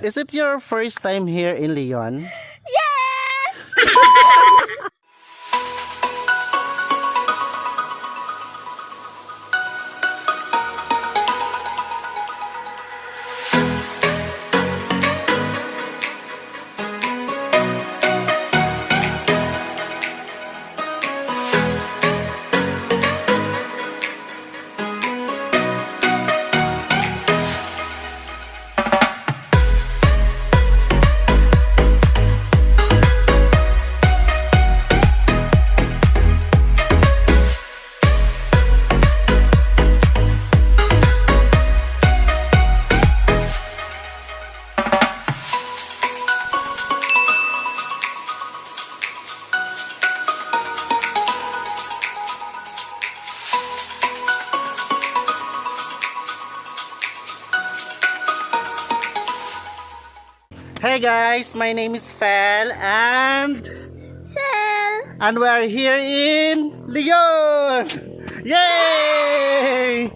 Is it your first time here in Leon? Yes! Hey guys, my name is Fel and Shell! we are here in Leon! Yay!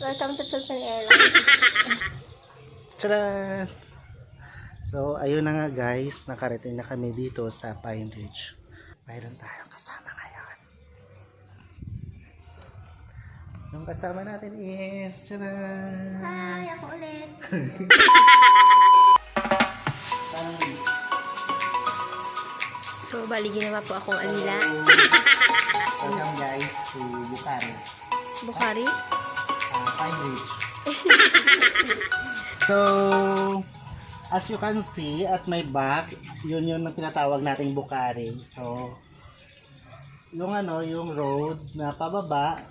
Welcome to Philippine Airlines. Tara! So, ayun na nga guys, nakarating na kami dito sa Pine Ridge. Mayroon tayong kasama ngayon. Yung kasama natin is, tara! Hi, ako ulit. So, bali ginawa po akong alila. Welcome guys to Bukhari. Bukhari? Pine Ridge. So, as you can see at my back, yun yung tinatawag nating Bukhari. So, yung yung road na pababa,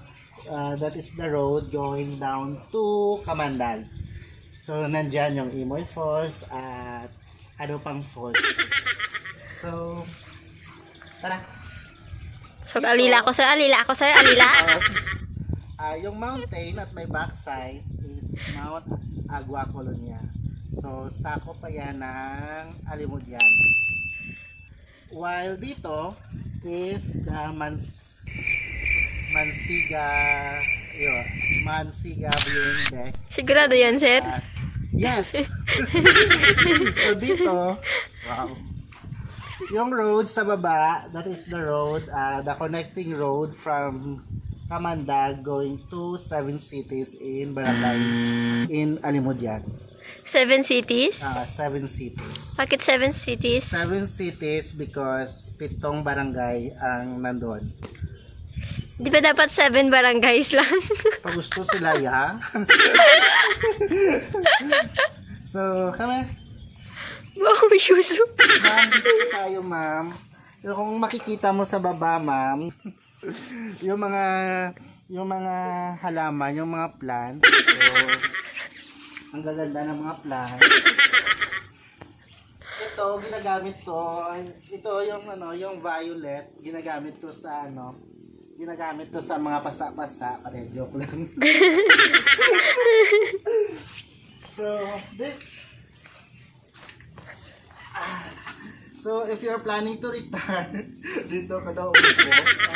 that is the road going down to Kamandag. So, nandyan yung Imoy Falls at ano pang falls. So, tara. So, alila ako, sir. Alila ako, sir. Alila. Yung mountain at my backside is Mount Agua Colonia. So, sakop pa yan ng Alimudian. While dito is the Mansiga viewing deck. Sigurado yan, sir? Yes! So, dito, wow. Yung road sa baba, that is the road, the connecting road from Kamandag going to 7 cities in Barangay in Alimudian. 7 cities? 7 cities. Bakit 7 cities? 7 cities because 7 barangay ang nandun. Di ba dapat 7 barangays lang? Pag gusto sila, ya. So, kami. Wow, may shoes. Ma'am, dito tayo, ma'am. Yung kung makikita mo sa baba, ma'am, yung mga halaman, yung mga plants. So, ang gaganda ng mga plants. Ito ginagamit to. Ito yung violet, ginagamit to sa mga pasa-pasa. Pati joke lang. So, so if you're planning to retire, dito ka daw upo.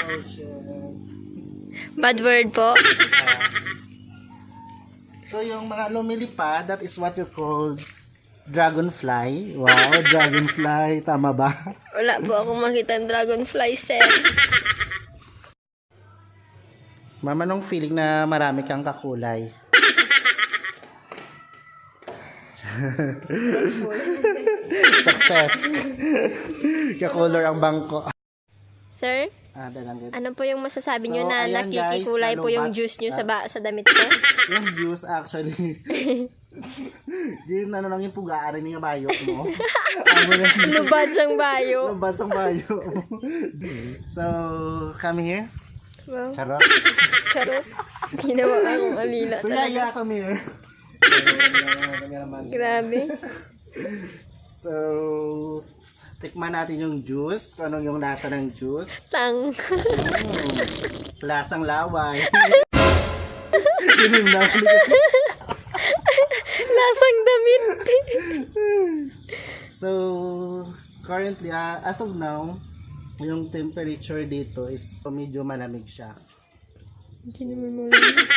Oh shit. Bad word po. So yung mga lumilipad, that is what you call Dragonfly. Wow, dragonfly. Tama ba? Wala po akong makita ng dragonfly, sir. Ma'am, anong feeling na marami kang kakulay? Success. Kakolor ang bangko. Sir, Dalang ano po yung masasabi nyo So, na ayan, guys, nakikikulay po yung nalubat. juice nyo sa damit ko? Yung juice actually. Yun ano lang yung pugaan ng bayok mo. Lubad sang bayo. Lubad sang bayok mo. So, come here. Wow, Charot. charot. Ginawa akong alila So, talaga. yaya, come here. Grabe. So, tikman natin yung juice. Kung anong yung lasa ng juice. Tang. Lasang laway. Yun yung lasa. Lasang damit. So, currently, as of now, yung temperature dito is medyo malamig siya. Hindi naman malamig.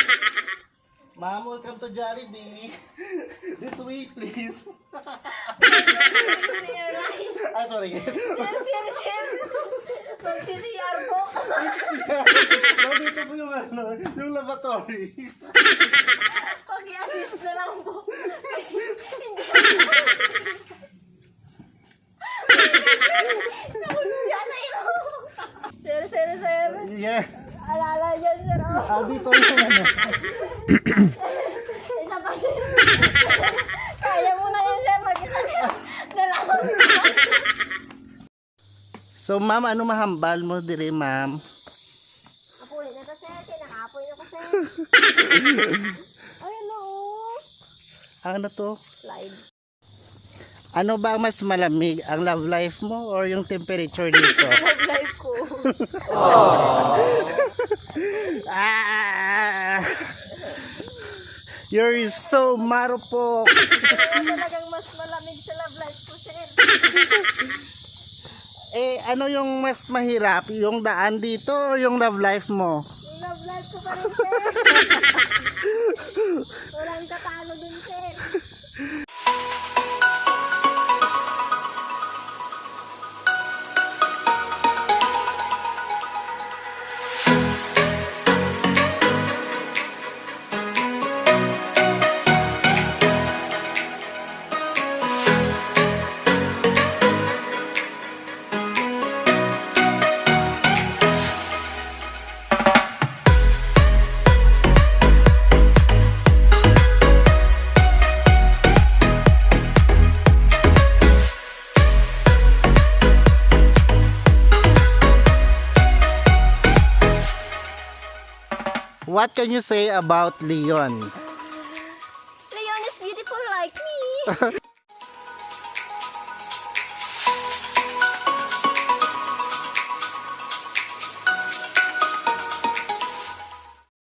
Ma'am, welcome to Jollibee. This way, please. Sorry. Sir. Mag-CCR po. Dito po yung yung lavatory. Pag-i-assist na lang po. Kasi hindi nakuluya na ilo. Sir. Yeah. Alala dyan, sir. Dito yung ano. Isa pa, sir. Kaya mo na yan, sir. Mag-assist na lang. So, ma'am, ano mahambal mo dire, ma'am? Apoy na to, sir. Kinakapoy na ko, sir. Ay, ano? Ano to? Slide. Ano ba ang mas malamig? Ang love life mo or yung temperature dito? Love life ko. You're so marupok. Ano talagang mas malamig sa love life ko, sir? Ano yung mas mahirap? Yung daan dito o yung love life mo? Yung love life ko pa rin, sir. Walang katalo dun, sir. What can you say about Leon? Leon is beautiful like me.